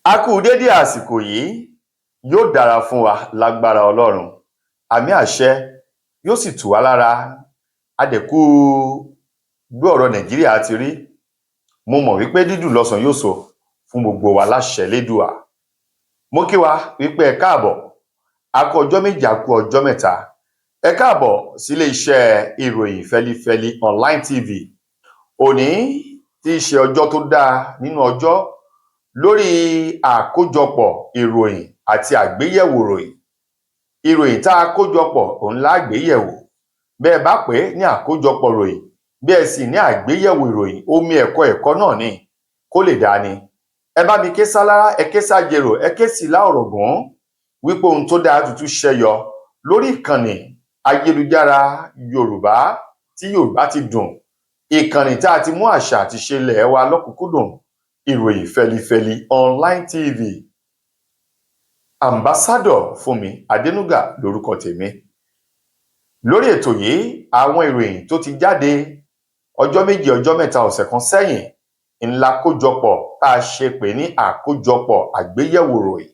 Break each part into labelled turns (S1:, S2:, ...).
S1: A kú dédé àsìkò yìí, yóò dára fún wa lágbára Ọlọ́run. Àmì àṣẹ yóò sì tù wá lára. Adẹ̀kú bí ọ̀rọ̀ Nàìjíríà ti rí. Mo mọ̀ wípé dídùn lọ́sàn yóò so fún gbogbo wa láṣẹ Lédùà. Mo kí wa wípé ẹ káàbọ̀, a kú ọjọ́ méjì, a kú ọjọ́ mẹ́ta. Ẹ káàbọ̀ sílé iṣẹ́ ìròyìn Fẹ́lífẹ́lí online TV. Òní tí í ṣe ọjọ́ tó dáa nínú ọjọ́ lórí àkójọpọ̀ ìròyìn àti àgbéyẹ̀wò ìròyìn. Ìròyìn tá a kójọpọ̀ òun lágbéyẹ̀wò. Bẹ́ẹ̀ bá pè é ní àkójọpọ̀ ìròyìn, bẹ́ẹ̀ sì ní àgbéyẹ̀wò ìròyìn, omi ẹ̀kọ́ náà ni kó lè dáa ni. Ẹ bá mi ké sálára, ẹ ké sájèrò, ẹ ké sí láọ̀rọ̀gún wípé ohun tó dáa tuntun ṣẹyọ lórí ìkànnì ayélujára Yorùbá tí Yorùbá ti dùn. Ìkànnì tá a ti mú àṣà àti ṣe ilẹ̀ wa lọ́kùnkúndùn. Ìròyìn Fẹ́lífẹ́lí online TV. Ambassador Fúnmi Adénúgà lórúkọ tèmi. Lórí ètò yìí, àwọn ìròyìn tó ti jáde ọjọ́ méjì, ọjọ́ mẹ́ta, ọ̀sẹ̀ kan sẹ́yìn ńlá kójọpọ̀ tá a ṣe pè ní àkójọpọ̀ àgbéyẹ̀wò ìròyìn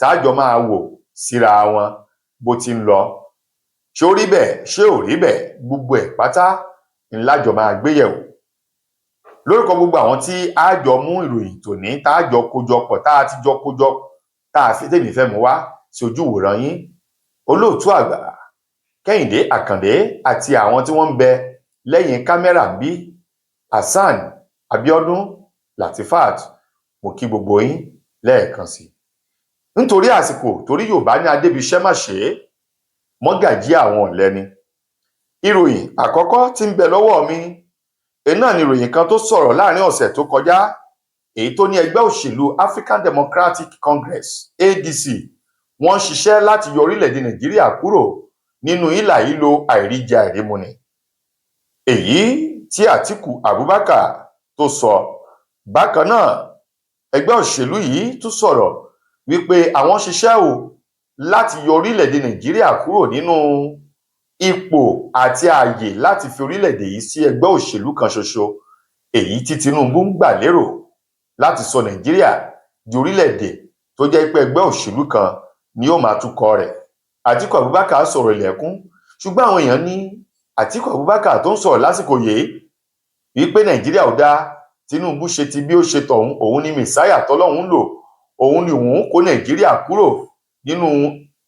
S1: tájọ máa wò síra wọn bó ti ń lọ. Ṣé ó rí bẹ́ẹ̀? Ṣé ò rí bẹ́ẹ̀? Gbogbo ẹ̀ pátá ńlájọ máa gbéyẹ̀wò. Lórúkọ gbogbo àwọn tí a jọ mú ìròyìn tòní tá a jọ kójọpọ̀, tá a ti jọ kójọ, tá a fi tèmi fẹ́ mú wá sí ojú ìwòran yín, olóòtú àgbà Kẹ́hìndé Àkàndé àti àwọn tí wọ́n ń bẹ lẹ́yìn kámẹ́rà ń bí, Hasan Abíọ́dún, Latifat, mo kí gbogbo yín lẹ́ẹ̀kan sí. Nítorí àsìkò, torí Yorùbá ní adébíṣẹ́ má ṣe é, mọ́gàjí àwọn ọ̀lẹ ni. Ìròyìn àkọ́kọ́ tí ń bẹ lọ́wọ́ mi, náà ni ìròyìn kan tó sọ̀rọ̀ láàrin ọ̀sẹ̀ tó kọjá, èyí tó ní ẹgbẹ́ òṣèlú African Democratic Congress ADC wọ́n ń ṣiṣẹ́ láti yọ orílẹ̀-èdè Nàìjíríà kúrò nínú hílàhílo àìríjẹ àìrímuni. Èyí tí Àtíkù Abubakar tó sọ. Bákan náà, ẹgbẹ́ òṣèlú yìí tún sọ̀rọ̀ wípé àwọn ṣiṣẹ́ láti yọ orílẹ̀-èdè Nàìjíríà kúrò nínú ipò àti ààyè láti fi orílẹ̀-èdè yìí sí ẹgbẹ́ òṣèlú kan ṣoṣo, èyí tí Tinubu ń gbà lérò láti sọ Nàìjíríà di orílẹ̀-èdè tó jẹ́ pé ẹgbẹ́ òṣèlú kan ni ó máa tukọ̀ rẹ̀. Àtíkù Abubakar sọ̀rọ̀ ilẹ̀kùn, ṣùgbọ́n àwọn èèyàn ní Àtíkù Abubakar tó ń sọ̀rọ̀ lásìkò yìí wípé Nàìjíríà ò dáa, Tinubu ṣe ti bí ó ṣe tọ̀hún, òun ni mẹ̀sáyà tọ́lọ́hún lò, òun ni òun kó Nàìjíríà kúrò nínú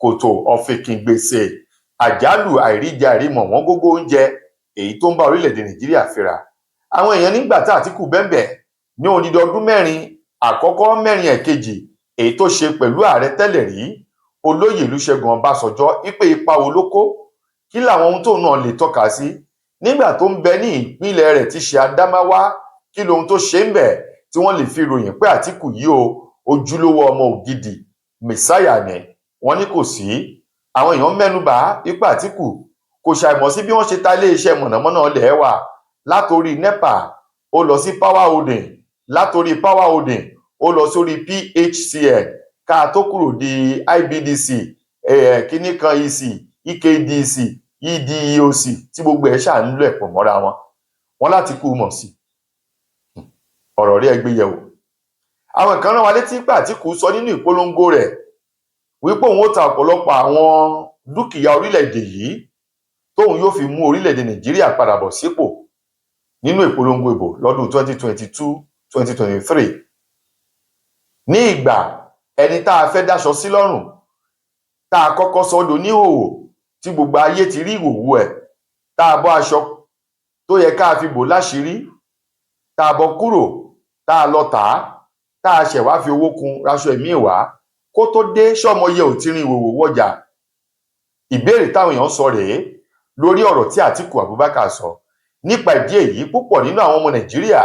S1: kòtò ọ̀fìnkìngbèsè, àjálù àìríjẹ àìrímọ̀, wọ́n gógó oúnjẹ èyí tó ń bá orílẹ̀-èdè Nàìjíríà fínra. Àwọn èèyàn nígbà tá Àtíkù bẹ́ńbẹ̀ ní odidi ọdún mẹ́rin àkọ́kọ́, mẹ́rin ẹ̀kejì èyí tó ṣe pẹ̀lú ààrẹ tẹ́lẹ̀ rí olóyè Olúṣẹ́gun Ọbásanjọ́, wípé ipa wo ló kó, kí làwọn ohun tóun náà lè tọ́ka sí nígbà tó ń bẹ ní ìpínlẹ̀ rẹ̀ tí ṣe Adámáwá, kí lohun tó ṣe ń bẹ̀ tí wọ́n lè fi ròyìn pé Àtíkù yìí ojúlówó ọmọ ògidì mẹ̀sáyà ni. Wọ́n ní kò sí. Àwọn èèyàn mẹ́nubà wípé Àtíkù kò ṣàìmọ̀ sí bí wọ́n ṣe ta iléeṣẹ́ mọ̀nàmọ́ná ilẹ̀ wa látòrí NEPA ó lọ sí Power Holding, látòrí Power Holding ó lọ sórí PHCN, ká tó kúrò di IBDC, kíní kan EC, EKDC, EDEOC tí gbogbo ẹ̀ ṣáà ń lọ ẹ̀pọ̀ mọ́ra wọn. Wọ́n láti kú mọ̀ sí ọ̀rọ̀ rí ẹgbẹ́ yẹ̀wò. Àwọn kan rán wa létí pé Àtíkù sọ nínú ìpolongo rẹ̀ wípé òun ó ta ọ̀pọ̀lọpọ̀ àwọn dúkìá orílẹ̀-èdè yìí tóun yóò fi mú orílẹ̀-èdè Nàìjíríà padà bọ̀ sípò nínú ìpolongo ìbò lọ́dún 2022-2023. Ní ìgbà ẹni tá a fẹ́ dáṣọ sí lọ́rùn, tá a kọ́kọ́ sọ́dọ̀ níhòòhò tí gbogbo ayé ti rí ìhòòhò ẹ̀, tá a bọ́ aṣọ tó yẹ ká fi bò láṣìírí, tá a bọ́ kúrò, tá a lọ tà á, tá a ṣẹ̀ wá fi owó kun raṣọ ẹ̀mí ìwá, kó tó dé ṣọ́mọ yẹ ò ti rin ìhòòhò wọjà. Ìbéèrè táwọn èèyàn sọ rèé lórí ọ̀rọ̀ tí Àtíkù Abubakar sọ. Nípa ìdí èyí, púpọ̀ nínú àwọn ọmọ Nàìjíríà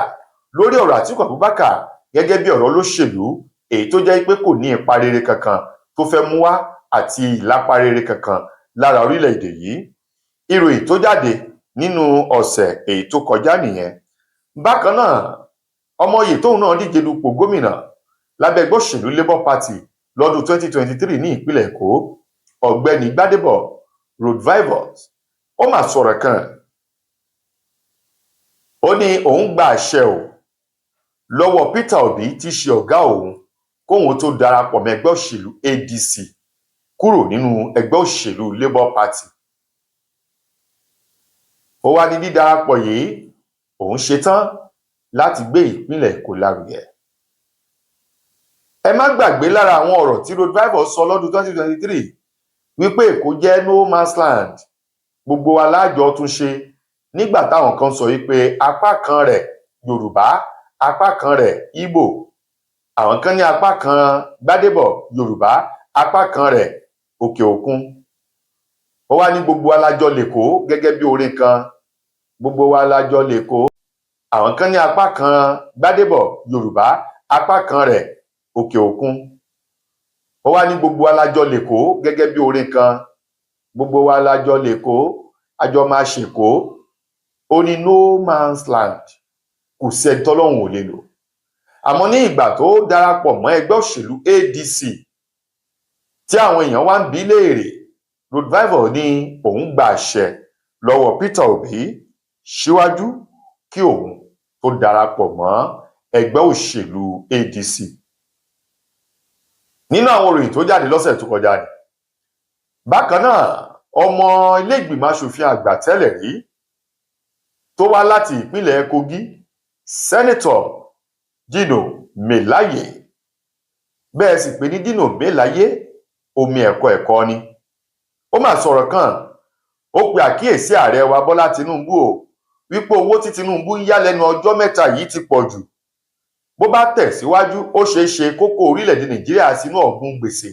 S1: lórí ọ̀rọ̀ Àtíkù Abubakar gẹ́gẹ́ bí ọ̀rọ̀ olóṣèlú èyí tó jẹ́ pé kò ní ipa rere kankan tó fẹ́ mú wá àti ìlápa rere kankan lára orílẹ̀-èdè yìí. Ìròyìn tó jáde nínú ọ̀sẹ̀ èyí tó kọjá nìyẹn. Bákan náà, ọmọye tóun náà díje dupò gómìnà lábẹ́ ẹgbẹ́ òṣèlú Labour Party lọ́dún 2023 ní ìpínlẹ̀ Èkó, ọ̀gbẹ́ni Gbádébọ̀ Roadvivors, ó mà sọ̀rọ̀ kan. Ó ní òun gba àṣẹ lọ́wọ́ Peter Obi tí ṣe ọ̀gá òun kóhun tó darapọ̀ mọ́ ẹgbẹ́ òṣèlú ADC kúrò nínú ẹgbẹ́ òṣèlú Labour Party. Ó wá ní dídarapọ̀ yìí òun ṣetán láti gbé ìpínlẹ̀ Èkó lárugẹ. Ẹ má gbàgbé lára àwọn ọ̀rọ̀ tí Road Driver sọ lọ́dún 2023 wípé Èkó jẹ́ no man's land, gbogbo wa lájọ tún ṣe, nígbà táwọn kan sọ wípé apá kan rẹ̀ Yorùbá, apá kan rẹ̀ Ìgbò, àwọn kan ní apá kan Gbádébọ̀ Yorùbá, apá kan rẹ̀ Òkè Òkun. Ó wá ní gbogbo alájọ l'Èkó gẹ́gẹ́ bí orin kan, gbogbo wa lájọ l'Èkó, àwọn kan ní apá kan Gbádébọ̀ Yorùbá, apá kan rẹ̀ Òkè Òkun. Ó wá ní gbogbo alájọ l'Èkó gẹ́gẹ́ bí orin kan, gbogbo wa lájọ l'Èkó, àjọ máa ṣèkó. Ó ní no man's land, kò sẹ́ni tọ́lọ́hun ò lè lò. Àmọ́ ní ìgbà tó darapọ̀ mọ́ ẹgbẹ́ òṣèlú ADC tí àwọn èèyàn wá ń bi léèrè, Road Driver ní òun gba àṣẹ lọ́wọ́ Peter Obi síwájú kí òun tó darapọ̀ mọ́ ẹgbẹ́ òṣèlú ADC. Nínú àwọn ìròyìn tó jáde lọ́sẹ̀ tó kọjá ni, bákan náà ọmọ ilé ìgbìmọ̀ aṣòfin àgbà tẹ́lẹ̀ rí tó wá láti ìpínlẹ̀ Kogi, Sẹ́nẹ́tọ̀ Dino Melaye, bẹ́ẹ̀ sì pé ní Dino Melaye omi ẹ̀kọ́ ni. Ó mà sọ̀rọ̀ kan, ó pe àkíyèsí ààrẹ wa Bọ́lá Tinubu o wípé owó tí Tinubu ń yá lẹ́nu ọjọ́ mẹ́ta yìí ti pọ̀ jù. Bó bá tẹ̀síwájú ó ṣeé ṣe kó kó orílẹ̀-èdè Nàìjíríà sínú ọ̀gbun gbèsè.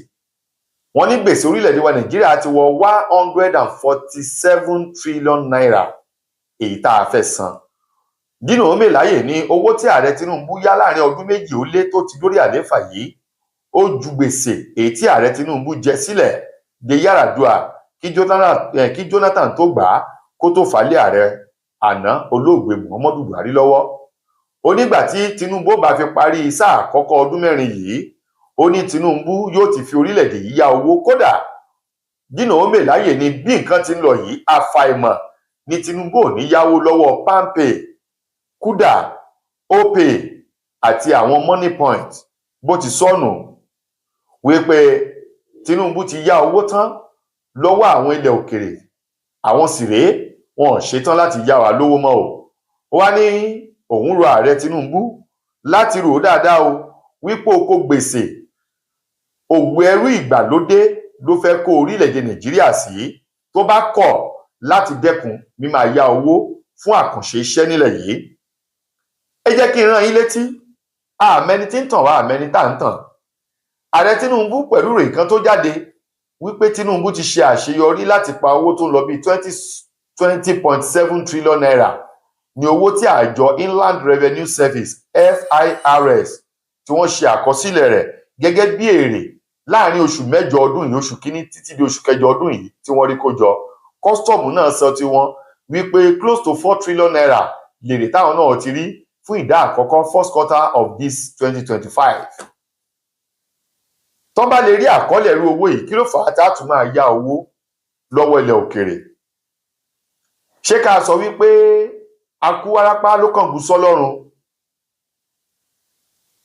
S1: Wọ́n ní gbèsè orílẹ̀-èdè wa Nàìjíríà ti wọ 147 trillion naira èyí tá a fẹ́ san. Dino Melaye ní owó tí ààrẹ Tinubu yá láàrin ọdún méjì ó lé tó ti dórí àlééfà yìí ó ju gbèsè èyí tí ààrẹ Tinubu jẹ sílẹ̀ de Yar'Adua kí Jonathan tó gbà á kó tó falẹ̀ ààrẹ àná olóògbé Muhammadu Buhari lọ́wọ́. Ó nígbà tí Tinubu bá fi parí sáà àkọ́kọ́ ọdún mẹ́rin yìí, ó ní Tinubu yóò ti fi orílẹ̀-èdè yìí yá owó. Kódà Dino Melaye ní bí nǹkan ti ń lọ yìí, àfàìmọ̀ ni Tinubu ò ní yáwó lọ́wọ́ Palmpay, Kuda, Opay àti àwọn Money Point bó ti sọnù wípé Tinubu ti yá owó tán lọ́wọ́ àwọn ilẹ̀ òkèrè, àwọn sì rèé wọn ò ṣetán láti yá wa lówó mọ́ o. Ó wá ní òun rọ ààrẹ Tinubu láti rò dáadáa o wípé oko gbèsè òwò ẹrú ìgbàlódé ló fẹ́ kó orílẹ̀-èdè Nàìjíríà sí tó bá kọ̀ láti dẹ́kun mímáa yá owó fún àkànṣe iṣẹ́ nílẹ̀ yìí. Ẹ jẹ́ kí n rán yín létí, àmẹ́ni tí ń tàn wá àmẹ́ni tá ń tàn. Ààrẹ Tinubu pẹ̀lú rẹ̀ kan tó jáde wípé Tinubu ti ṣe àṣeyọrí láti pa owó tó ń lọ bí 20.7 trillion naira ní owó tí àjọ Inland Revenue Service FIRS tí wọ́n ṣe àkọsílẹ̀ rẹ̀ gẹ́gẹ́ bí èrè láàrin oṣù mẹ́jọ ọdún yìí, oṣù kínní títí di oṣù kẹjọ ọdún yìí tí wọ́n rí kó jọ. Kọ́sítọ́ọ̀mù náà sọ tí wọ́n wípé close to 4 trillion naira lèrè táwọn náà ti rí fún ìdá àkọ́kọ́ first quarter of this 2025. Tó bá lè rí àkọọ́lẹ̀ irú owó yìí, kí ló fà á tá a tún máa yá owó lọ́wọ́ ilẹ̀ òkèrè? Ṣé ká sọ wípé akúwárápá ló kàn gún sọ́lọ́run?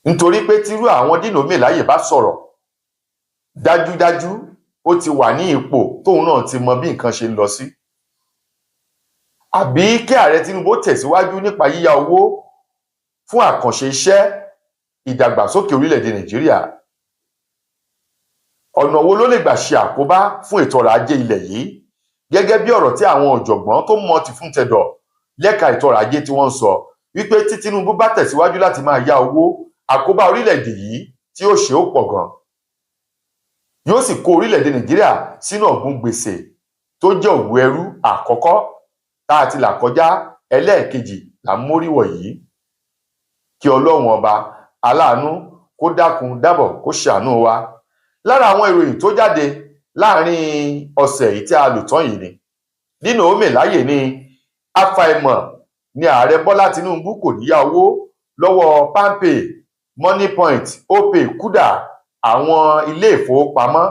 S1: Nítorí pé tírú àwọn Dino Melaye bá sọ̀rọ̀, dájúdájú ó ti wà ní ipò tóun náà ti mọ bí nǹkan ṣe ń lọ sí. Àbí kí ààrẹ Tinubu tẹ̀síwájú nípa yíyá owó fún àkànṣe iṣẹ́ ìdàgbàsókè orílẹ̀-èdè Nàìjíríà? Ọ̀nà wo ló lè gbà ṣe àkóbá fún ètò ọrọ̀ ajé ilẹ̀ yìí, gẹ́gẹ́ bí ọ̀rọ̀ tí àwọn ọ̀jọ̀gbọ́n tó mọ̀ ti fún tẹ̀dọ̀ lẹ́ka ètò ọrọ̀ ajé tí wọ́n ń sọ wípé tí Tinubu bá tẹ̀síwájú láti máa yá owó, àkóbá orílẹ̀-èdè yìí tí ó ṣe ó pọ̀ gan. Yóò sì kó orílẹ̀-èdè Nàìjíríà sínú ọ̀gbun gbèsè tó jẹ́ òwò ẹrú àkọ́kọ́ tá a ti là kọjá, ẹlẹ́ẹ̀kejì là ń móríwọ̀ yìí. Kí Ọlọ́run ọba aláàánú kó dákun dábọ̀ kó ṣàánú wa. Lára àwọn ìròyìn tó jáde láàrin ọ̀sẹ̀ yìí tí a lò tán yìí ni Dino Melaye ní àfàìmọ̀ ni ààrẹ Bọ́lá Tinubu kò ní yá owó lọ́wọ́ Palmpay, Money Point, Opay, Kuda, àwọn ilé ìfowópamọ́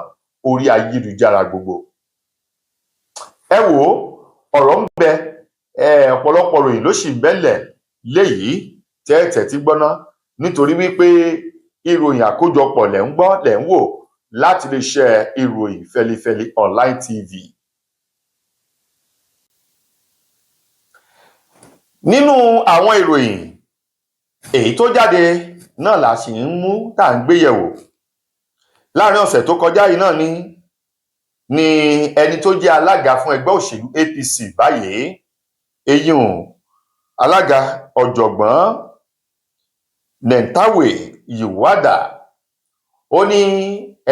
S1: orí ayélujára gbogbo. Ẹ wò ọ̀rọ̀ ń bẹ, ọ̀pọ̀lọpọ̀ ròyìn ló sì ń bẹ́lẹ̀ léyìí tẹ́ẹ̀tẹ̀ tí gbọ́ná, nítorí wípé ìròyìn àkójọpọ̀ lẹ̀ ń gbọ́ lẹ̀ ń wò láti iléeṣẹ́ ìròyìn Fẹ́lifẹ́li online TV. Nínú àwọn ìròyìn èyí tó jáde náà la sì ń mú tá à ń gbé yẹ̀wò. Láàrin ọ̀sẹ̀ tó kọjá yìí náà ni ẹni tó jẹ́ alága fún ẹgbẹ́ òṣèlú APC báyìí, eyín alága ọ̀jọ̀gbọ́n Nentawe Yiwada, ó ní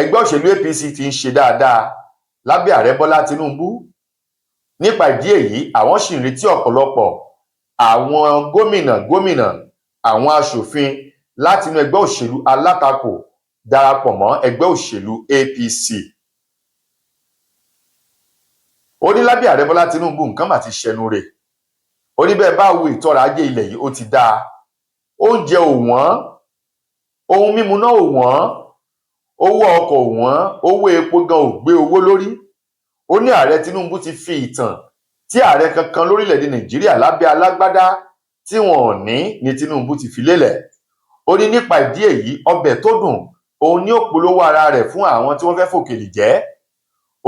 S1: ẹgbẹ́ òṣèlú APC ti ń ṣe dáadáa lábẹ́ ààrẹ Bọ́lá Tinubu. Nípa ìdí èyí, àwọn sì ń retí ọ̀pọ̀lọpọ̀ àwọn gómìnà àwọn aṣòfin láti inú ẹgbẹ́ òṣèlú alátakò darapọ̀ mọ́ ẹgbẹ́ òṣèlú APC. Ó ní lábẹ́ ààrẹ Bọ́lá Tinubu nǹkan mà ti ṣẹnu rẹ̀. Ó ní bẹ́ẹ̀ bá wo ètò ọrọ̀ ajé ilẹ̀ yìí ó ti dáa, oúnjẹ ò wọ́n, ohun mímu náà ò wọ́n, owó ọkọ̀ ò wọ́n, owó epo gan ò gbé owó lórí. Ó ní ààrẹ Tinubu ti fi ìtàn tí ààrẹ kankan lórílẹ̀‐èdè Nàìjíríà lábẹ́ alágbádá tí wọn ò ní Tinubu ti fi lélẹ̀. Ó ní nípa ìdí èyí, ọbẹ̀ tó dùn òun ní ó polówó ara rẹ̀ fún àwọn tí wọ́n fẹ́ fòkèlè jẹ́.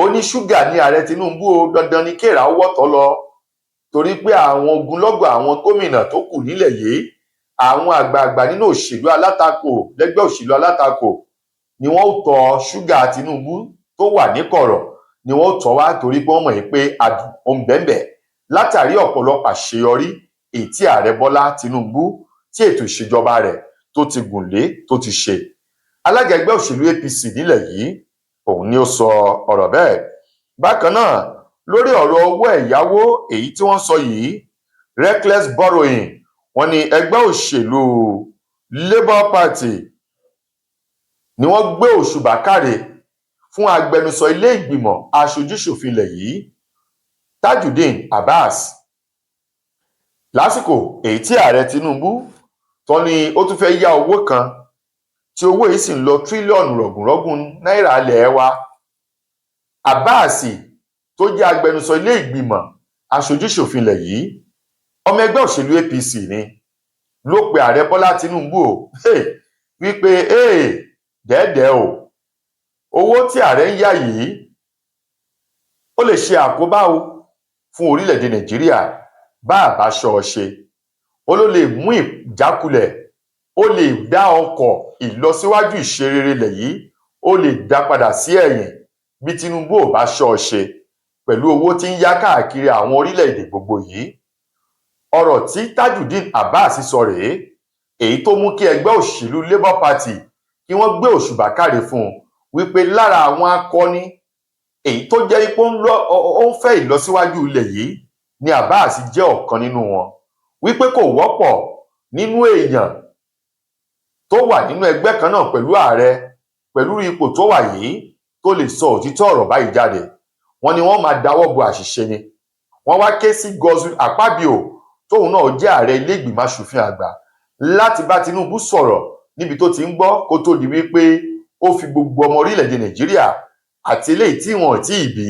S1: Ó ní ṣúgà ní ààrẹ Tinubu ó dandan ní kéèrà ó wọ́tọ̀ lọ, torí pé àwọn ogunlọ́gọ̀ àwọn gómìnà tó kù nílẹ̀ yìí, àwọn àgbààgbà nínú òṣèlú alátakò lẹ́gbẹ́ òṣèlú alátakò ni wọ́n ó tọ ṣúgà Tinubu tó wà níkọ̀rọ̀ ni wọ́n ó tọ́ wá, torí pé wọ́n mọ̀ pé adùn ó ń bẹ́ẹ̀ látàrí ọ̀pọ̀lọpọ̀ àṣeyọrí èyí tí ààrẹ Bọ́lá Tinubu tí ètò ìṣèjọba rẹ̀ tó ti gùn lé tó ti ṣe. Alága ẹgbẹ́ òṣèlú APC nílẹ̀ yìí òun ni ó sọ ọ̀rọ̀ bẹ́ẹ̀. Bákan náà, lórí ọ̀rọ̀ owó ẹ̀yáwó èyí tí wọ́n sọ yìí, reckless borrowing, wọ́n ní ẹgbẹ́ òṣèlú Labour Party ni wọ́n gbé òṣùbà káre fún agbẹnusọ ilé ìgbìmọ̀ aṣojú-ṣòfin ilẹ̀ yìí Tajudeen Abbas lásìkò èyí tí ààrẹ Tinubu tó ní ó tún fẹ́ yá owó kan tí owó yìí sì ń lọ tírílíọ̀nù rọ̀gùnrọ̀gùn náírà ilẹ̀ wa. Abbas tó jẹ́ agbẹnusọ ilé ìgbìmọ̀ aṣojú-ṣòfin ilẹ̀ yìí, ọmọ ẹgbẹ́ òṣèlú APC ni, ló pe ààrẹ Bọ́lá Tinubu wípé dẹ́ẹ̀dẹ́ owó tí ààrẹ ń yá yìí ó lè ṣe àkóbá fún orílẹ̀-èdè Nàìjíríà bá àbá ṣọ́ ọ ṣe. Ó ló lè mú ìjákulẹ̀, ó lè dá ọkọ̀ ìlọsíwájú ìṣerere ilẹ̀ yìí, ó lè dá padà sí ẹ̀yìn bí Tinubu ò bá ṣọ́ ọ ṣe pẹ̀lú owó tí ń yá káàkiri àwọn orílẹ̀-èdè gbogbo yìí. Ọ̀rọ̀ tí Tajudeen Abbas sọ rèé, èyí tó mú kí ẹgbẹ́ òṣèlú Labour Party kí wọ́n gbé òṣùbà káre fún un wípé lára àwọn akọni èyí tó jẹ́ ipò ó ń fẹ́ ìlọsíwájú ilẹ̀ yìí ni Abbas jẹ́ ọ̀kan nínú wọn, wípé kò wọ́pọ̀ nínú èèyàn tó wà nínú ẹgbẹ́ kan náà pẹ̀lú ààrẹ pẹ̀lú ipò tó wà yìí tó lè sọ òtítọ́ ọ̀rọ̀ báyìí jáde. Wọ́n ní wọ́n máa dáwọ́ bo àṣìṣe ni. Wọ́n wá ké sí Godswill Akpabio tóun náà jẹ́ ààrẹ ilé ìgbìmọ̀ aṣòfin àgbà láti bá Tinubu sọ̀rọ̀ níbi tó ti ń gbọ́ kó tó di wípé ó fi gbogbo ọmọ orílẹ̀-èdè Nàìjíríà àti eléyìí tí wọn tí ì bí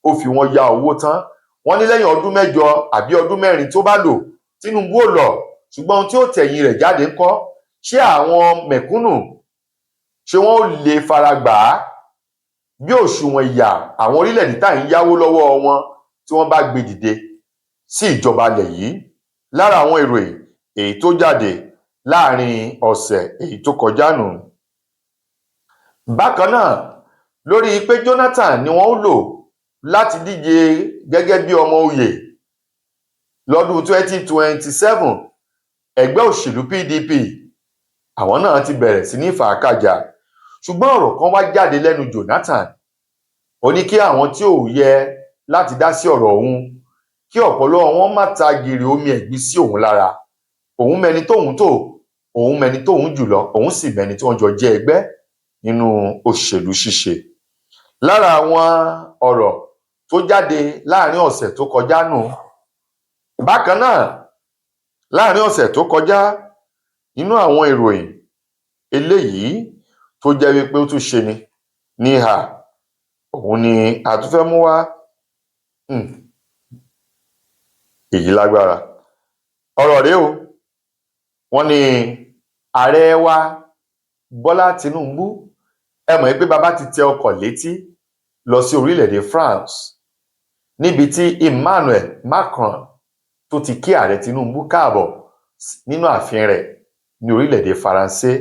S1: ó fi wọn ya owó tán. Wọ́n ní lẹ́yìn ọdún mẹ́jọ àbí ọdún mẹ́rin tó bá lò, Tinubu ò lọ, ṣùgbọ́n ohun tí ó tẹ̀yìn rẹ̀ jáde ńkọ́? Ṣé àwọn mẹ̀kúnnù ṣé wọ́n ó lè fara gbà á bí òṣùwọ̀n ìyà àwọn orílẹ̀-èdè tá à ń yáwó lọ́wọ́ wọn tí wọ́n bá gbé dìde sí ìjọba ilẹ̀ yìí? Lára àwọn ìròyìn èyí tó jáde láàrin ọ̀sẹ̀ èyí tó kọjá nù. Bákan náà, lórí pé Jonathan ni wọ́n ó lò láti díje gẹ́gẹ́ bí ọmọ oyè lọ́dún 2027, ẹgbẹ́ òṣèlú PDP àwọn náà ti bẹ̀rẹ̀ sí ní fàákàjà. Ṣùgbọ́n ọ̀rọ̀ kan wá jáde lẹ́nu Jonathan. Ó ní kí àwọn tí ò yẹ láti dá sí ọ̀rọ̀ òun kí ọ̀pọ̀lọ́ wọn má ta gìrì omi ẹ̀gbin sí òun lára. Òun mẹni tóun tó, òun mẹni tóun jùlọ, òun sì mẹni tí wọ́n jọ jẹ́ ẹgbẹ́ nínú òṣèlú ṣíṣe. Lára àwọn ọ̀rọ̀ tó jáde láàrin ọ̀sẹ̀ tó kọjá nù. Bákan náà, láàrin ọ̀sẹ̀ tó kọjá, nínú àwọn ìròyìn eléyìí tó jẹ́ wípé ó tún ṣe ni ní ìhà, òun ni a tún fẹ́ mú wá. Èyí lágbára. Ọ̀rọ̀ rèé o. Wọ́n ní ààrẹ wa Bọ́lá Tinubu, ẹ mọ̀ pé bàbá ti tẹ ọkọ̀ létí lọ sí orílẹ̀-èdè France níbi tí Emmanuel Macron tó ti kí ààrẹ Tinubu káàbọ̀ nínú ààfin rẹ̀ ní orílẹ̀-èdè Faransé.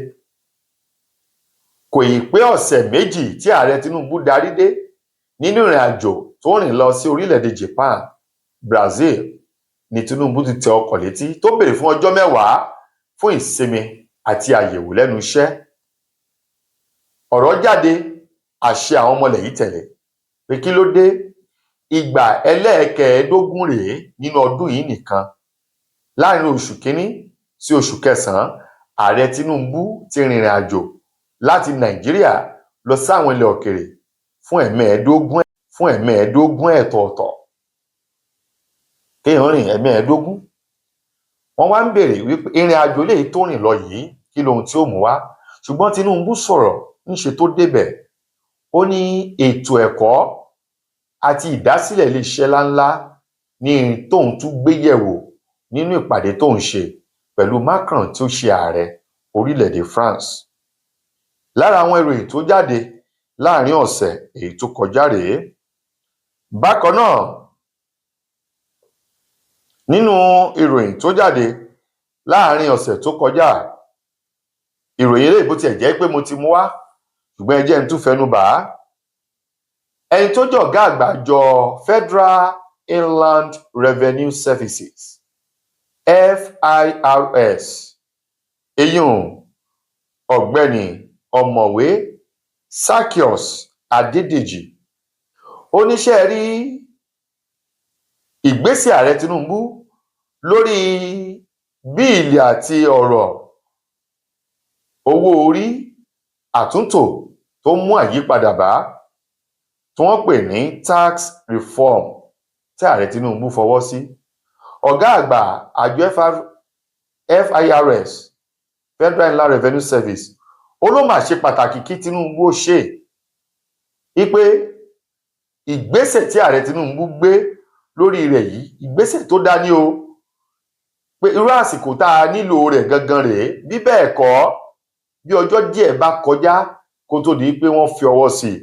S1: Kò ì pé ọ̀sẹ̀ méjì tí ààrẹ Tinubu darí dé nínú ìrìn àjò tó rìn lọ sí orílẹ̀-èdè Japan, Brazil ni Tinubu ti tẹ ọkọ̀ létí tó béèrè fún ọjọ́ 10 fún ìsinmi àti àyẹ̀wò lẹ́nu iṣẹ́. Ọ̀rọ̀ jáde, àṣẹ àwọn ọmọ ilẹ̀ yìí tẹ̀lé pé kí ló dé, ìgbà ẹlẹ́ẹ̀kẹẹ̀ẹ́dógún rèé nínú ọdún yìí nìkan. Láàrin oṣù kínní sí oṣù kẹsàn-án, ààrẹ Tinubu ti rìnrìn àjò láti Nàìjíríà lọ sáwọn ilẹ̀ òkèèrè fún ẹ̀mẹ́ẹ̀ẹ́dógún ẹ̀tọ̀ọ̀tọ̀. Kéèyàn rìn ẹ̀mẹ́ẹ̀ẹ́dógún. Wọ́n wá ń béèrè wípé ìrìn àjò lè tó rìn lọ yìí kí lohun tí ó mú wá. Ṣùgbọ́n Tinubu sọ̀rọ̀ níṣe tó débẹ̀. Ó ní ètò ẹ̀kọ́ àti ìdásílẹ̀ iléeṣẹ́ ńláńlá ní tóun tún gbé yẹ̀wò nínú ìpàdé tóun ṣe pẹ̀lú Macron tí ó ṣe ààrẹ orílẹ̀-èdè France. Lára àwọn ìròyìn tó jáde láàrin ọ̀sẹ̀ èyí tó kọjá rèé. Bákan náà, nínú ìròyìn tó jáde láàrin ọ̀sẹ̀ tó kọjá, ìròyìn eléyìí bó tiẹ̀ jẹ́ pé mo ti mú wá, ṣùgbọ́n ẹ jẹ́ n tún fẹnu bà á. Ẹni tó jẹ́ ọ̀gá àgbà àjọ Federal Inland Revenue Services FIRS, èyún ọ̀gbẹ́ni ọ̀mọ̀wé Zaccheaus Adédèjì, oníṣẹ́ rí ìgbésẹ̀ ààrẹ Tinubu lórí bíìlì àti ọ̀rọ̀ owó orí àtúntò tó mú àyípadà bá tí wọ́n pè ní tax reform tí ààrẹ Tinubu fọwọ́ sí. Ọ̀gá àgbà àjọ FIRS Federal Inland Revenue Service ó ló mà ṣe pàtàkì kí Tinubu ó ṣe wípé ìgbésẹ̀ tí ààrẹ Tinubu gbé lórí rẹ̀ yìí ìgbésẹ̀ tó dá ní o, pé irú àsìkò tá a nílò rẹ̀ gangan rèé. Bí bẹ́ẹ̀ kọ́, bí ọjọ́ díẹ̀ bá kọjá kó tó di pé wọ́n fi ọwọ́ sí i,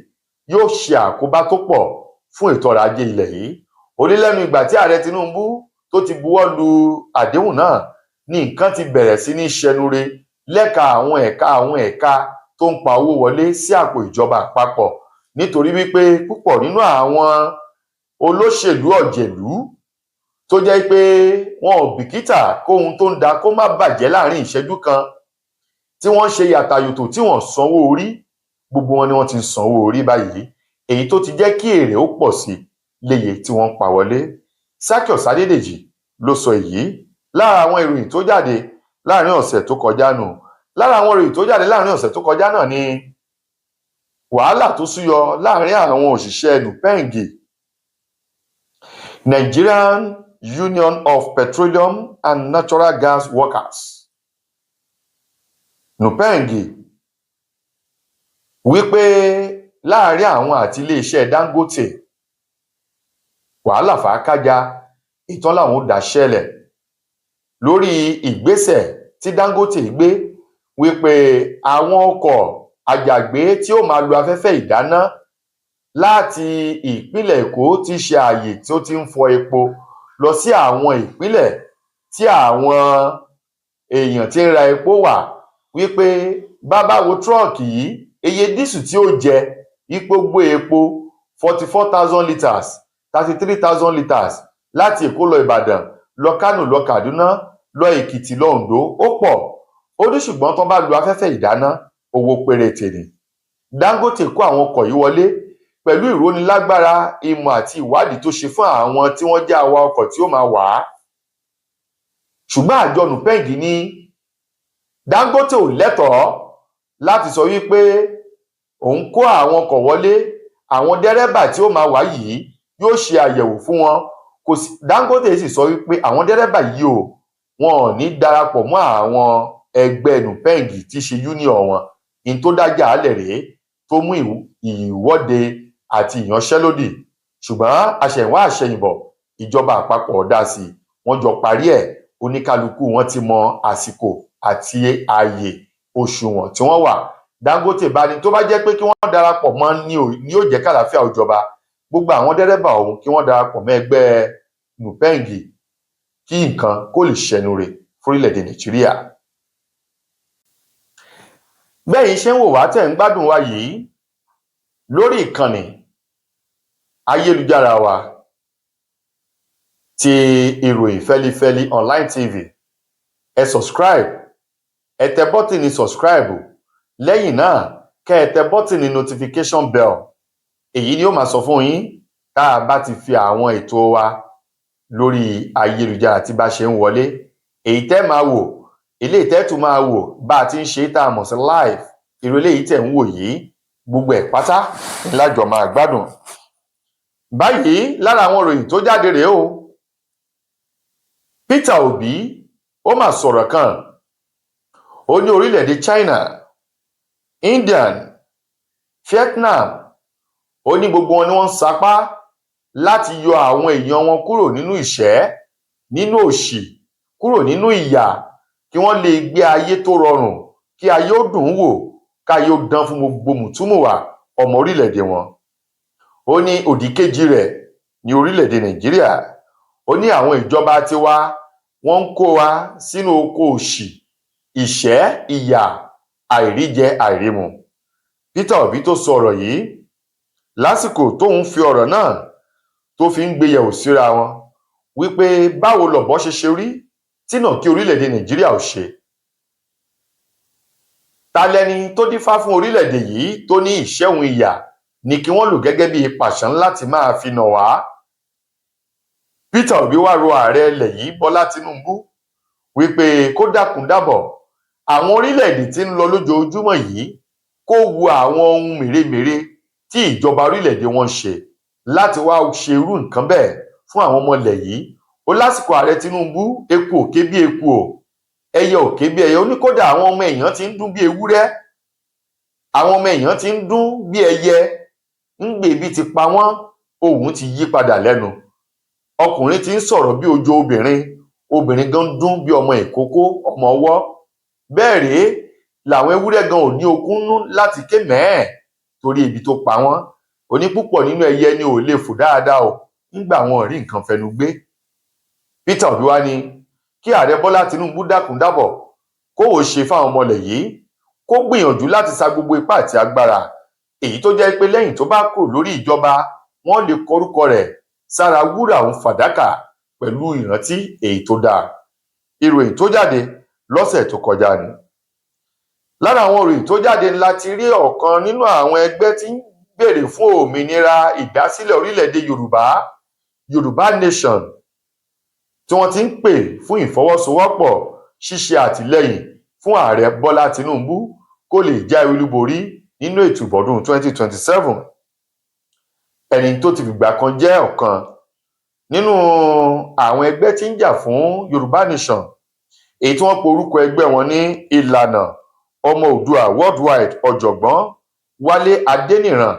S1: yóò ṣe àkóbá tó pọ̀ fún ètò ọrọ̀ ajé ilẹ̀ yìí. Ó ní lẹ́nu ìgbà tí ààrẹ Tinubu tó ti buwọ́ lu àdéhùn náà ní nǹkan ti bẹ̀rẹ̀ sí ní ṣẹnure lẹ́ka àwọn ẹ̀ka tó ń pa owó wọlé sí àpò ìjọba àpapọ̀, nítorí wípé púpọ̀ nínú àwọn olóṣèlú ọ̀jẹ̀lú tó jẹ́ pé wọn ò bìkítà kóhun tó ń da kó má bàjẹ́ láàrin ìṣẹ́jú kan, tí wọ́n ṣe yàtàyòtò tí wọ́n sanwó orí, gbogbo wọn ni wọ́n ti sanwó orí báyìí, èyí tó ti jẹ́ kí èrè ó pọ̀ sí léye tí wọ́n ń pa wọlé. Zaccheaus Adédèjì ló sọ èyí lára àwọn ìròyìn tó jáde láàrin ọ̀sẹ̀ tó kọjá nù. Lára àwọn ìròyìn tó jáde láàrin ọ̀sẹ̀ tó kọjá náà ni wàhálà tó súyọ láàrin àwọn òṣìṣẹ́ NUPENG, Nigerian Union of Petroleum and Natural Gas Workers, NUPENG, wípé láàrin àwọn àti iléeṣẹ́ Dangote wàhálà fàákájà ìtàn làwọn ò dáṣẹ́lẹ̀ lórí ìgbésẹ̀ tí Dangote gbé wípé àwọn ọkọ̀ àjàgbé tí ó máa lo afẹ́fẹ́ ìdáná láti ìpínlẹ̀ Èkó tí ṣe ààyè tí ó ti ń fọ epo lọ sí àwọn ìpínlẹ̀ tí àwọn èèyàn tí ń ra epo wà, wípé bàbá wo tírọ̀kì yìí, iye dísù tí ó jẹ ipò gbé epo 44,000 litres 33,000 litres láti Èkó lọ Ìbàdàn lọ Kánò lọ Kàdúná lọ Èkìtì lọ Oǹdó, ó pọ̀. Ó ní ṣùgbọ́n tó bá lu afẹ́fẹ́ ìdáná owó péréte ni. Dangote kó àwọn ọkọ̀ yìí wọlé pẹ̀lú ìrónilágbára ìmọ̀ àti ìwádìí tó ṣe fún àwọn tí wọ́n jẹ́ àwa ọkọ̀ tí ó máa wà á. Ṣùgbọ́n àjọ NUPENG ní Dangote ò lẹ́tọ̀ọ́ láti sọ wípé òun kó àwọn ọkọ̀ wọlé, àwọn dẹ́rẹ́bà tí ó máa wà yìí yóò ṣe àyẹ̀wò fún wọn. Dangote sì sọ wípé àwọn dẹ́rẹ́bà yìí wọn ò ní darapọ̀ mọ́ àwọn ẹgbẹ́ NUPENG tí ṣe union wọn. In tó dájà álẹ̀ rèé tó mú ìwọ́de àti ìyanṣẹ́lódì. Ṣùgbọ́n àṣẹ̀yìnwá àṣẹ̀yìnbọ̀ ìjọba àpapọ̀ dá sí, wọ́n jọ parí ẹ̀. Oníkálukú wọn ti mọ àsìkò àti ààyè òṣùwọ̀n tí wọ́n wà Dangote bá ní tó bá jẹ́ pé kí wọ́n darapọ̀ mọ́ ni yóò jẹ́ kàlàáfíà ó jọba, gbogbo àwọn dẹ́rẹ́bà ọ̀hún kí wọ́n darapọ̀ mọ́ ẹgbẹ́ NUPENG kí nǹkan kó lè ṣẹnure fórílẹ̀-èdè Nàìjíríà. Bẹ́yìn ṣe ń wò wá tẹ̀ ń gbádùn wa yìí lórí ìkànnì ayélujára wa ti ìròyìn fẹ́lifẹ́li online TV, ẹ subscribe, ẹ tẹ bọ́tìnì subscribe, lẹ́yìn náà kẹ́ ẹ tẹ bọ́tìnì notification bell. Èyí ni ó máa sọ fún yín tá a bá ti fi àwọn ètò wa lórí ayélujára tí bá ṣe ń wọlé. Èyí tẹ́ máa wò, eléyìí tẹ́ tún máa wò bá a ti ń ṣe tá a mọ̀ sí live, irú eléyìí tẹ́ ń wò yìí, gbogbo ẹ̀ pátá lájọ máa gbádùn. Báyìí lára àwọn ìròyìn tó jáde rèé o. Peter Obi ó mà sọ̀rọ̀ kan, ó ní orílẹ̀-èdè China, India, Vietnam, ó ní gbogbo wọn ni wọ́n ń sapá láti yọ àwọn èèyàn wọn kúrò nínú ìṣẹ́, nínú òṣì, kúrò nínú ìyà, kí wọ́n lè gbé ayé tó rọrùn, kí ayé ó dùn wò, káyé ó dán fún gbogbo mùtúmùwà ọmọ orílẹ̀-èdè wọn. Ó ní òdì kejì rẹ̀ ní orílẹ̀-èdè Nàìjíríà. Ó ní àwọn ìjọba tiwa wọ́n ń kó wa sínú oko òṣì, ìṣẹ́, ìyà, àìríjẹ àìrímu. Peter Obi tó sọ̀rọ̀ yìí lásìkò tóun fi ọ̀rọ̀ náà tó fi ń gbéyẹ̀wò síra wọn wípé báwo lọ̀bọ̀ ṣe rí tínà kí orílẹ̀-èdè Nàìjíríà ò ṣe. Ta lẹni tó dífá fún orílẹ̀-èdè yìí tó ní ìṣẹ́hun ìyà ni kí wọ́n lò gẹ́gẹ́ bí pàṣán láti máa fi nà wá. Peter Obi wá rọ ààrẹ ilẹ̀ yìí Bọ́lá Tinubu wípé kó dákun dábọ̀ àwọn orílẹ̀-èdè tí ń lọ lójoojúmọ́ yìí kó wo àwọn ohun mèremère tí ìjọba orílẹ̀-èdè wọn ṣe láti wá ṣe irú nǹkan bẹ́ẹ̀ fún àwọn ọmọ ilẹ̀ yìí. Ó lásìkò ààrẹ Tinubu, eku òké bí eku o, ẹyẹ òké bí ẹyẹ. Ó ní kódà àwọn ọmọ èèyàn ti ń dún bí ewúrẹ́, àwọn ọmọ èèyàn ti ń dún bí ẹyẹ, ń gbé ebi ti pa wọ́n, ohùn ti yí padà lẹ́nu. Ọkùnrin ti ń sọ̀rọ̀ bí ojo obìnrin, obìnrin gan dún bí ọmọ ìkókó, ọmọ ọwọ́. Bẹ́ẹ̀ rèé làwọn ewúrẹ́ gan ò ní okun nú láti ké mẹ́ẹ̀ torí ebi tó pa wọ́n. Ó ní púpọ̀ nínú ẹyẹ ni ò lè fò dáadáa o nígbà wọn rí nǹkan fẹnu gbé. Peter Obi wá ní kí ààrẹ Bọ́lá Tinubu dákun dábọ̀ kó wò ṣe fáwọn ọmọ ilẹ̀ yìí, kó gbìyànjú láti sa gbogbo ipá àti agbára, èyí tó jẹ́ pé lẹ́yìn tó bá kò lórí ìjọba wọ́n lè kọrúkọ rẹ̀ sára wúrà òun fàdákà pẹ̀lú ìrántí èyí tó dáa. Ìròyìn tó jáde lọ́sẹ̀ tó kọjá ni. Lára àwọn ìròyìn tó jáde ńlá ti rí ọ̀kan nínú àwọn ẹgbẹ́ tí ń béèrè fún òmìnira ìdásílẹ̀ orílẹ̀-èdè Yorùbá Nation, tí wọ́n ti ń pè fún ìfọwọ́sowọ́pọ̀ ṣíṣe àtìlẹ́yìn fún ààrẹ Bọ́lá Tinubu kó lè jáwé olúborí nínú ètò ìbọ̀dún 2027. Ẹni tó ti fìgbà kan jẹ́ ọ̀kan nínú àwọn ẹgbẹ́ tí ń jà fún Yorùbá Nation, èyí tí wọ́n pe orúkọ ẹgbẹ́ wọn ní Ìlànà Ọmọ Oòduà Worldwide, ọ̀jọ̀gbọ́n Wálé Adéníran,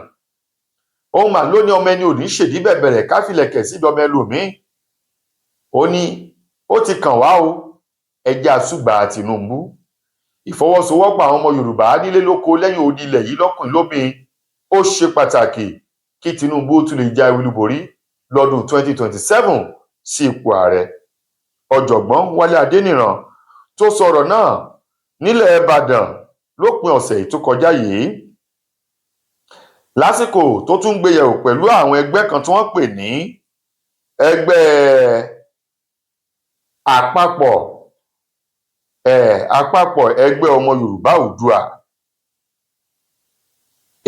S1: òun mà ló ní ọmọ ẹni òní ṣèdí bẹ̀bẹ̀rẹ̀ káfílẹ̀kẹ̀ sí dọmọ ẹlòmíì. Ó ní ó ti kàn wá o, ẹjẹ́ àṣùgbà Tinubu. Ìfọwọ́sowọ́pọ̀ àwọn ọmọ Yorùbá nílé lóko lẹ́yìn odi ilẹ̀ yìí lọ́kùnrin lóbìn ó ṣe pàtàkì kí Tinubu tún lè jáwé olúborí lọ́dún 2027 sí ipò ààrẹ. Ọ̀jọ̀gbọ́n Wálé Adéníran tó sọ̀rọ̀ náà nílẹ̀ Ìbàdàn lópin ọ̀sẹ̀ tó kọjá yìí lásìkò tó tún gbéyẹ̀wò pẹ̀lú àwọn ẹgbẹ́ kan tí wọ́n pè ní ẹgbẹ́ àpapọ̀ ẹgbẹ́ ọmọ Yorùbá Oòduà,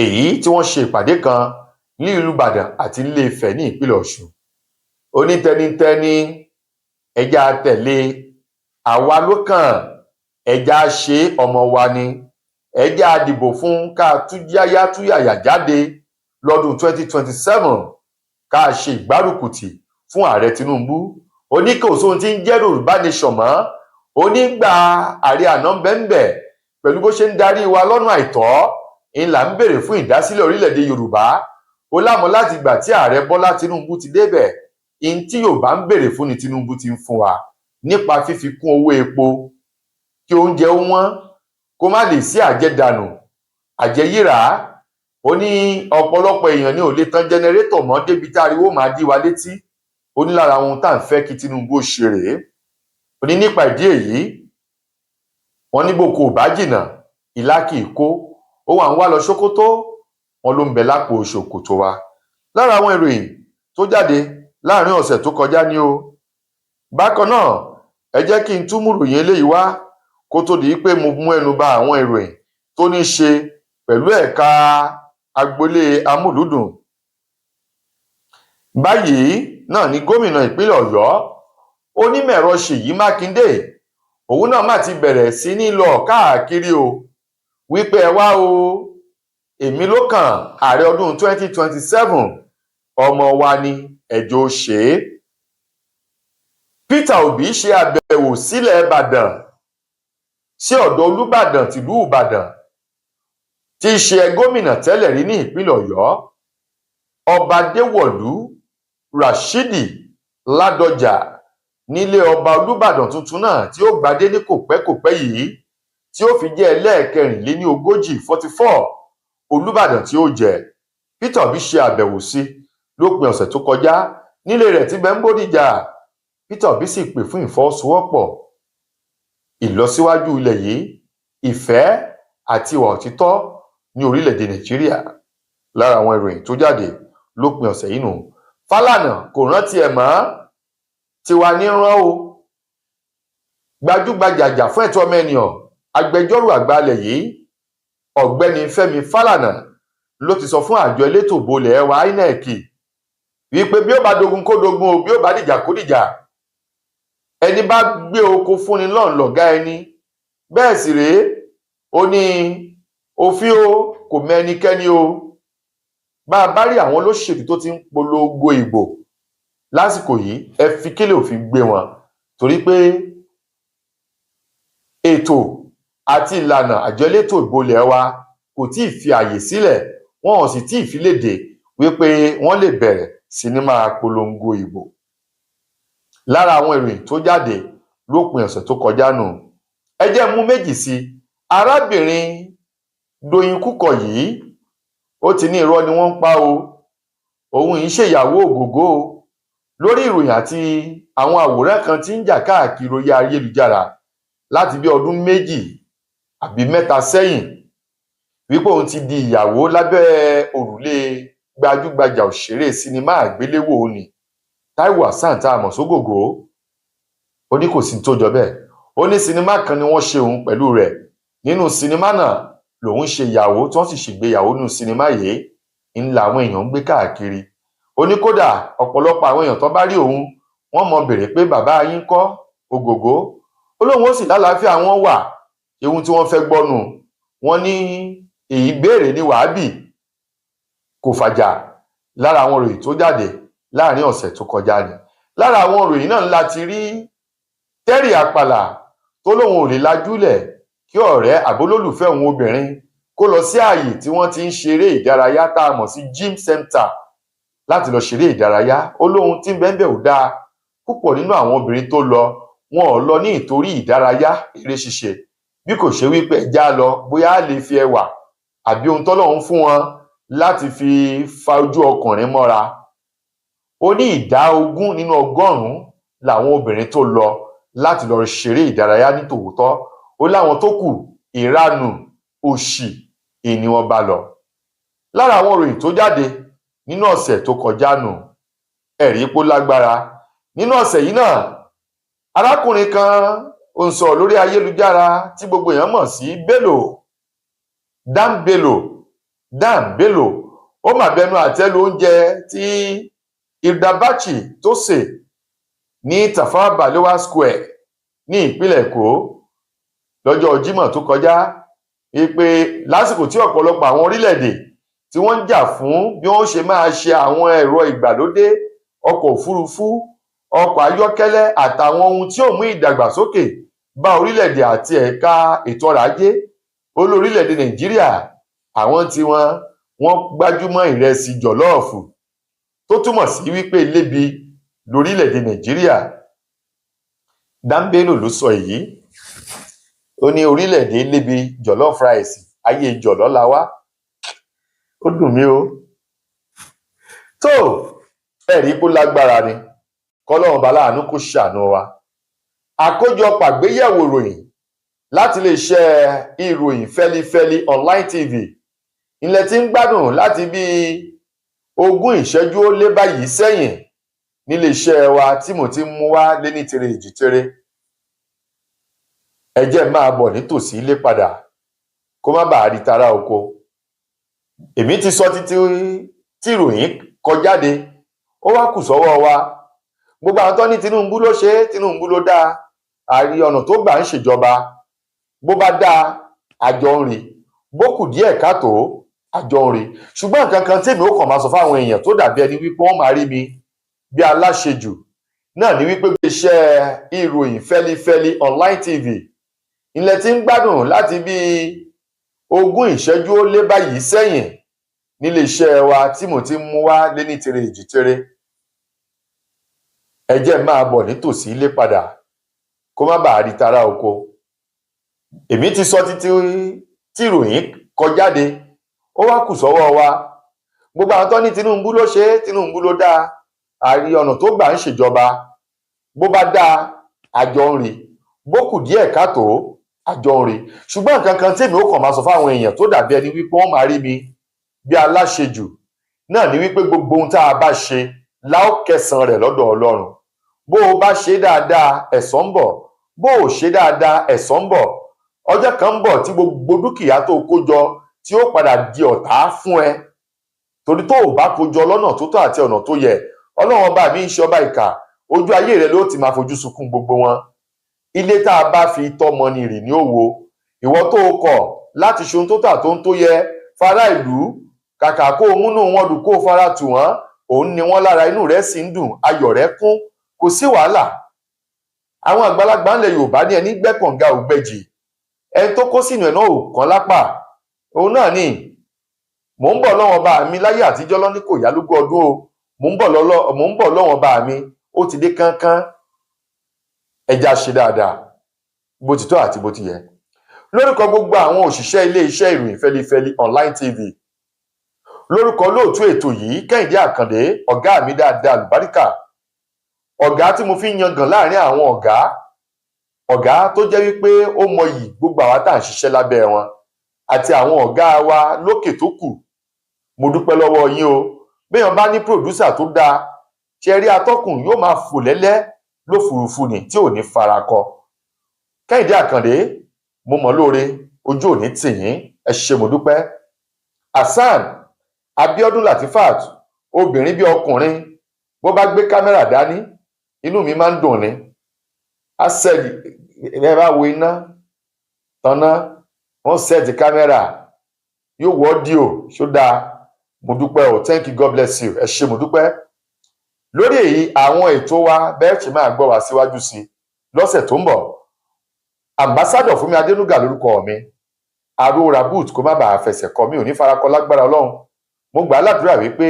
S1: èyí tí wọ́n ṣe ìpàdé kan ní ìlú Ìbàdàn àti Ilé Ifẹ̀ ní ìpínlẹ̀ Ọ̀ṣun. Onítẹnitẹni ẹjá tẹ̀lé àwa ló kàn, ẹjá ṣe ọmọ wa ni, ẹjá dìbò fún ká túyáyá túyàyà jáde lọ́dún 2027 ká ṣe ìgbárùkùtì fún ààrẹ Tinubu. Oníkòsóhun tí ń jẹ́ Yorùbá Nation mọ́, onígbà ààrẹ àná bẹ́ńbẹ̀ pẹ̀lú bó ṣe ń darí wa lọ́nà àìtọ́, ìlà ń béèrè fún ìdásílẹ̀ orílẹ̀-èdè Yorùbá. Ó lámọ̀ láti ìgbà tí ààrẹ Bọ́lá Tinubu ti débẹ̀, in tí Yorùbá ń béèrè fún ni Tinubu ti ń fún wa nípa fífi kún owó epo, kí oúnjẹ ó wọ́n, kó má lè sí àjẹdànù, àjẹyíra ó ní ọ̀pọ̀lọpọ̀ èèyàn ní ò lè tan jẹnẹrétọ̀ mọ́ débi tí ariwo máa dí wa létí. Ó ní lára ohun tá à ń fẹ́ kí Tinubu ó ṣe rèé. Ó ní nípa ìdí èyí wọ́n ní boko ò bá jìnnà ìlà kì í kó, ó wà ń wá lọ Sókótó, wọn ló ń bẹ lápò ṣòkòtò wa. Lára àwọn ìròyìn tó jáde láàrin ọ̀sẹ̀ tó kọjá ní o. Bákan náà ẹ jẹ́ kí n tún mú ìròyìn eléyìí wá kó tó di pé mo mú ẹnu bà àwọn ìròyìn tó ní ṣe pẹ̀lú ẹ̀ka agboolé amúlùúdùn. Báyìí náà ni gómìnà ìpínlẹ̀ Ọ̀yọ́ onímọ̀-ẹ̀rọ Ṣèyí Mákindé òun náà má ti bẹ̀rẹ̀ sí ní lọ káàkiri o wípé ẹ wá o, èmi ló kàn, ààrẹ ọdún 2027 ọmọ wa ni ẹjọ́ ṣe é. Peter Obi ṣe àbẹ̀wò sílẹ̀ Ìbàdàn sí ọ̀dọ̀ Olúbàdàn tìlú Ìbàdàn tí í ṣe gómìnà tẹ́lẹ̀ rí ní ìpínlẹ̀ Ọ̀yọ́ Ọba Adéwọ̀lú Rashidi Ládọjà nílé ọba Olúbàdàn tuntun náà tí ó gbadé ní kòpẹ́kòpẹ́ yìí tí ó fi jẹ́ ẹlẹ́ẹ̀kẹrìnléníogójì 44 Olúbàdàn tí ó jẹ. Peter Obi ṣe àbẹ̀wò sí lópin ọ̀sẹ̀ tó kọjá nílé rẹ̀ tí bẹ́ ń Bódìjà. Peter Obi sì pè fún ìfọwọ́sowọ́pọ̀, ìlọsíwájú ilẹ̀ yìí, ìfẹ́ àti ìwà òtítọ́ ní orílẹ̀-èdè Nàìjíríà. Lára àwọn ìròyìn tó jáde lópin ọ̀sẹ̀ yìí nù. Fálànà kò rántí ẹ̀ mọ́, tiwa ní rán o. Gbajúgbajà fún ẹ̀tọ́ ọmọ ènìyàn agbẹjọ́rò àgbà ilẹ̀ yìí ọ̀gbẹ́ni Fẹ́mi Fálànà ló ti sọ fún àjọ elétò ìbò ilẹ̀ wa INEC wípé bí ó bá dogun kó dogun o, bí ó bá dìjà kó dìjà, ẹni bá gbé oko fúnni lọ́n lọ̀gá ẹni. Bẹ́ẹ̀ sì rèé, ó ní òfin o kò mẹ́nikẹ́ni o. Bá a bá rí àwọn olóṣèlú tó ti ń polongo ìbò lásìkò yìí, ẹ fi kélé òfin gbé wọn, torí pé ètò àti ìlànà àjọ elétò ìbò ilẹ̀ wa kò tí ì fi àyè sílẹ̀, wọn ò sì tí ì fi léde wípé wọ́n lè bẹ̀rẹ̀ sí ní máa polongo ìbò. Lára àwọn ìròyìn tó jáde lópin ọ̀sẹ̀ tó kọjá nù. Ẹ jẹ́ mú méjì sí. Arábìnrin Doyin Kúkọ̀ yìí ó ti ní irọ́ ni wọ́n ń pa o, òun yìí ṣèyàwó ògógó o. Lórí ìròyìn àti àwọn àwòrán kan tí ń jà káàkiri orí ayélujára láti bí ọdún 2 àbí 3 sẹ́yìn wípé òun ti di ìyàwó lábẹ́ òrùlé gbajúgbajà òṣèré sinimá àgbéléwò ni Táíwò Hassan tá a mọ̀ sógògó. Ó ní kò sí tó jọ bẹ́ẹ̀. Ó ní sinimá kan ni wọ́n ṣe òun pẹ̀lú rẹ̀. Nínú sinimá náà lòun ṣe ìyàwó tí wọ́n sì ṣègbéyàwó nínú sinimá yìí ńlá àwọn èèyàn ń gbé káàkiri. Ó ní kódà ọ̀pọ̀lọpọ̀ àwọn èèyàn tó bá rí òun wọ́n mọ bèrè pé bàbá yín kọ́ ògògó. Ó lóun ó sì lálàáfíà wọn wà, ohun tí wọ́n fẹ́ gbọ́nu. Wọ́n ní èyí béèrè ní wàhábì kò fàjà. Lára àwọn ìròyìn tó jáde láàrin ọ̀sẹ̀ tó kọjá ni. Lára àwọn ìròyìn náà láti rí Terry Àpàlà tó lóun ò lè lajúlẹ̀ kí ọ̀rẹ́ àbólólùfẹ́ òun obìnrin kó lọ sí ààyè tí wọ́n ti ń ṣeré ìdárayá tá a mọ̀ sí gym center láti lọ ṣeré ìdárayá. Ó lóun tí ń bẹ́ẹ̀ ò dáa. Púpọ̀ nínú àwọn obìnrin tó lọ wọn ò lọ ní ìtorí ìdárayá eré ṣíṣe, bí kò ṣe wípé ẹjá lọ bóyá a lè fi ẹwà àbí ohun tọ́lọ́run fún wọn láti fi fa ojú ọkùnrin mọ́ra. Ó ní 20% nínú 100 làwọn obìnrin tó lọ láti lọ ṣeré ìdárayá ní tòótọ́. Ó láwọn tó kù ìranù òṣì ni wọ́n bá lọ. Lára àwọn ìròyìn tó jáde nínú ọ̀sẹ̀ tó kọjá nù. Ẹ̀rí pó lágbára. Nínú ọ̀sẹ̀ yìí náà, arákùnrin kan ó ń sọ lórí ayélujára tí gbogbo èèyàn mọ̀ sí Bello, Dan Bello, ó mà bẹnu àtẹ́lu oúnjẹ tí Hilda Baci tó sè ní Tafawa Balewa Square ní ìpínlẹ̀ Èkó lọ́jọ́ Jímọ̀ tó kọjá, wípé lásìkò tí ọ̀pọ̀lọpọ̀ àwọn orílẹ̀-èdè tí wọ́n ń jà fún bí wọ́n ṣe máa ṣe àwọn ẹ̀rọ ìgbàlódé, ọkọ̀ òfurufú, ọkọ̀ ayọ́kẹ́lẹ́ àtàwọn ohun tí ó mú ìdàgbàsókè bá orílẹ̀-èdè àti ẹ̀ka ètò ọrọ̀ ajé. Olórílẹ̀-èdè Nàìjíríà àwọn tí wọ́n gbájúmọ́ ìrẹsì jọ̀lọ́ọ̀fù tó túmọ̀ sí wípé lébi lórílẹ̀-èdè Nàìjíríà. Dan Bello ló sọ èyí. Ó ní orílẹ̀-èdè lébi jọ̀lọ́ọ̀fù ráìsì ayé ìjọ̀lọ́ la wá. Ó dùn mí o. Tó ẹ̀rí kó lágbára ni kọ́lọ́run bá láàánú kó ṣàánú wa. Àkójọpọ̀ àgbéyẹ̀wò ìròyìn láti iléeṣẹ́ ìròyìn Fẹ́lífẹ́lí online TV ilẹ̀ tí ń gbádùn láti bí 20 ìṣẹ́jú ó lé báyìí sẹ́yìn níléeṣẹ́ wa tí mo ti mú wá lé ní tere èjì tere. Ẹ jẹ́ máa bọ̀ nítòsí ilé padà kó má bàa rí tara oko. Èmi ti sọ títí tí ìròyìn kọ jáde, ó wá kù sọ́wọ́ wa. Gbogbo àwọn tó ní Tinubu ló ṣe, Tinubu ló dáa, àrí ọ̀nà tó gbà ń ṣèjọba. Bó bá dáa, àjọ ń rí. Bó kù díẹ̀ káàtó, àjọ ń rí. Ṣùgbọ́n nǹkan kan tèmi ó kàn máa sọ fáwọn èèyàn tó dàbí ẹni wípé wọ́n máa rí mi bí aláṣejù náà ni wípé iṣẹ́ ìròyìn Fẹ́lífẹ́lí online TV ilẹ̀ tí ń gbádùn láti bí 20 ìṣẹ́jú ó lé báyìí sẹ́yìn nílé iṣẹ́ wa tí mo ti mú wá lé ní tere èjì tere. Ẹ jẹ́ máa bọ̀ nítòsí ilé padà kó má bàa rí tara oko. Èmi ti sọ títí tí ìròyìn kọ jáde, ó wá kù sọ́wọ́ wa. Gbogbo àwọn tó ní Tinubu ló ṣe, Tinubu ló dáa, àrí ọ̀nà tó gbà ń ṣèjọba. Bó bá dáa, àjọ ń rí. Bó kù díẹ̀ káàtó, àjọ ń rí. Ṣùgbọ́n nǹkan kan tèmi ó kàn máa sọ fáwọn èèyàn tó dàbí ẹni wípé wọ́n máa rí mi bí aláṣejù náà ni wípé gbogbo ohun tá a bá ṣe láò kẹsàn rẹ̀ lọ́dọ̀ Ọlọ́run. Bó o bá ṣe dáadáa, ẹ̀san ń bọ̀. Bó o ṣe dáadáa, ẹ̀san ń bọ̀. Ọjọ́ kan ń bọ̀ tí gbogbo dúkìá tó kó jọ tí ó padà di ọ̀tá fún ẹ. Torí tó o bá kó jọ lọ́nà tó tọ́ àti ọ̀nà tó yẹ, Ọlọ́run ọba mi ń ṣe ọba ìkà, ojú ayé rẹ ló ti máa fojú sunkún gbogbo wọn. Ilé tá a bá fi tọ́mọ ni rì ní òwò. Ìwọ tó o kọ̀ láti ṣe ohun tó tà tó ń tó yẹ fara ìlú, kàkà kó o múnú wọn dùn kó o fara tù wọ́n, òun ni wọ́n lára, inú rẹ̀ sì ń dùn, ayọ̀ rẹ̀ kún, kò sí wàhálà. Àwọn àgbàlagbà ńlẹ̀ Yorùbá ní ẹni gbẹ́kànga ògbẹ́jì, ẹni tó kó sínú ẹ̀ náà ò kán lápá. Òun náà ni mò ń bọ̀ lọ́wọ́ bá mi láyé àtijọ́ lọ́ní kò yá lógún ọdún o. Mò ń bọ̀ lọ́wọ́ bá mi, ó ti dé kánkán. Ẹja ṣe dáadáa bó ti tọ́ àti bó ti yẹ. Lórúkọ gbogbo àwọn òṣìṣẹ́ ilé iṣẹ́ ìròyìn Fẹ́lífẹ́lí online TV, lórúkọ olóòtú ètò yìí Kẹ́hìndé Àkàndé, ọ̀gá mi dáadáa àlùbáríkà, ọ̀gá tí mo fi ń yangàn láàrin àwọn ọ̀gá tó jẹ́ wípé ó mọyì gbogbo àwa tá à ń ṣiṣẹ́ lábẹ́ wọn àti àwọn ọ̀gá wa lókè tó kù. Mo dúpẹ́ lọ́wọ́ yín o. Béèyàn bá ní pòdúsà tó dáa, ṣe rí atọ́kùn yóò máa fò lẹ́lẹ́ lófurufú ni tí ò ní farakọ. Kẹ́hìndé Àkàndé, mo mọ̀ lóore, ojú ò ní tì yín, ẹ ṣé mo dúpẹ́. Hasan Abíọ́dún Latifat, obìnrin bí ọkùnrin, bó bá gbé kámẹ́rà dání inú mi máa ń dùn ni. Asẹ́ẹ̀dì ẹ bá wo iná tanná, wọ́n sẹ́ẹ̀tì kámẹ́rà, yóò wọ́ díò ṣó dáa. Mo dúpẹ́ o, thank you, God bless you, ẹ ṣé mo dúpẹ́. Lórí èyí àwọn ètò wa bẹ́ẹ̀ ṣe máa gbọ́ wá síwájú sí lọ́sẹ̀ tó ń bọ̀. Ambassador Fúnmi Adénúgà lórúkọ mi, Arora boot kó má bàa fẹsẹ̀ kọ, mi ò ní farakọ lágbára Ọlọ́run. Mo gbà á ládùúrà wípé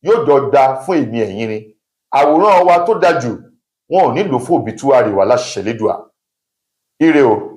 S1: yóò jọ da fún èmi ẹ̀yin ni. Àwòrán wa tó dájú wọn ò nílò fún òbítúárì wa láṣẹ lédùà. Ire o.